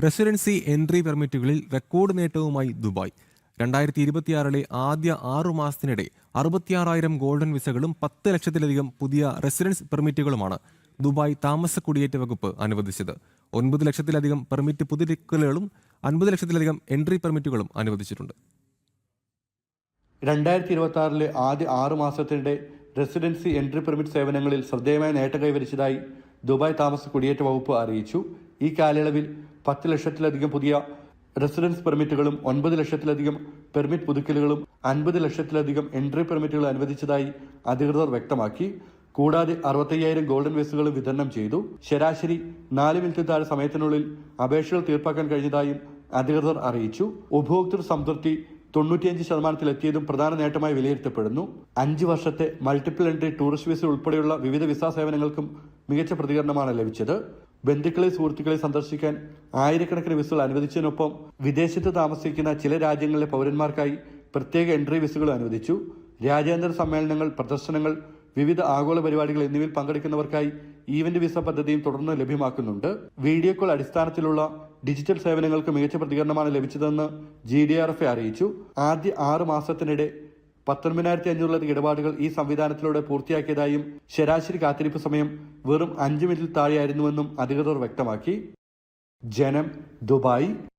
Residency entry പെർമിറ്റുകളിൽ record നേട്ടവുമായി Dubai. 2026 ആദ്യ 6 മാസത്തിനിടെ 66,000 ഗോൾഡൻ വിസകളും 10 ലക്ഷത്തിലധികം പുതിയ റെസിഡൻസ് പെർമിറ്റുകളുമാണ് ദുബായ് താമസ കുടിയേറ്റ വകുപ്പ് അനുവദിച്ചത്. 9 ലക്ഷത്തിലധികം പെർമിറ്റ് പുതുക്കലുകളും 50 ലക്ഷത്തിലധികം എൻട്രി പെർമിറ്റുകളും അനുവദിച്ചിട്ടുണ്ട്. 2026 ആദ്യ 6 മാസത്തിനിടെ റെസിഡൻസി എൻട്രി പെർമിറ്റ് സേവനങ്ങളിൽ ശ്രദ്ധേയമായ നേട്ടം കൈവരിച്ചതായി ദുബായ് താമസ കുടിയേറ്റ വകുപ്പ് അറിയിച്ചു. ഈ കാലയളവിൽ 10 ലക്ഷത്തിലധികം പുതിയ റെസിഡൻസ് പെർമിറ്റുകളും 9 ലക്ഷത്തിലധികം പെർമിറ്റ് പുതുക്കലുകളും 50 ലക്ഷത്തിലധികം എൻട്രി പെർമിറ്റുകൾ അനുവദിച്ചതായി അധികൃതർ വ്യക്തമാക്കി. കൂടാതെ 65,000 ഗോൾഡൻ വിസകളും വിതരണം ചെയ്തു. ശരാശരി 4 മിനിറ്റ് താഴെ സമയത്തിനുള്ളിൽ അപേക്ഷകൾ തീർപ്പാക്കാൻ കഴിഞ്ഞതായും അധികൃതർ അറിയിച്ചു. ഉപഭോക്തൃ സംതൃപ്തി 95% പ്രധാന നേട്ടമായി വിലയിരുത്തപ്പെടുന്നു. 5 വർഷത്തെ മൾട്ടിപ്പിൾ എൻട്രി ടൂറിസ്റ്റ് വിസ ഉൾപ്പെടെയുള്ള വിവിധ വിസ സേവനങ്ങൾക്കും മികച്ച പ്രതികരണമാണ് ലഭിച്ചത്. ബന്ധുക്കളെ സുഹൃത്തുക്കളെ സന്ദർശിക്കാൻ ആയിരക്കണക്കിന് വിസകൾ അനുവദിച്ചതിനൊപ്പം വിദേശത്ത് താമസിക്കുന്ന ചില രാജ്യങ്ങളിലെ പൗരന്മാർക്കായി പ്രത്യേക എൻട്രി വിസകൾ അനുവദിച്ചു. രാജ്യാന്തര സമ്മേളനങ്ങൾ, പ്രദർശനങ്ങൾ, വിവിധ ആഗോള പരിപാടികൾ എന്നിവയിൽ പങ്കെടുക്കുന്നവർക്കായി ഈവന്റ് വിസ പദ്ധതിയും തുടർന്ന് ലഭ്യമാക്കുന്നുണ്ട്. വീഡിയോ കോൾ അടിസ്ഥാനത്തിലുള്ള ഡിജിറ്റൽ സേവനങ്ങൾക്ക് മികച്ച പ്രതികരണമാണ് ലഭിച്ചതെന്ന് GDRF അറിയിച്ചു. ആദ്യ 6 മാസത്തിനിടെ 19,500 ഇടപാടുകൾ ഈ സംവിധാനത്തിലൂടെ പൂർത്തിയാക്കിയതായും ശരാശരി കാത്തിരിപ്പ് സമയം വെറും 5 മിനിറ്റിൽ താഴെയായിരുന്നുവെന്നും അധികൃതർ വ്യക്തമാക്കി. ജനം, ദുബായ്.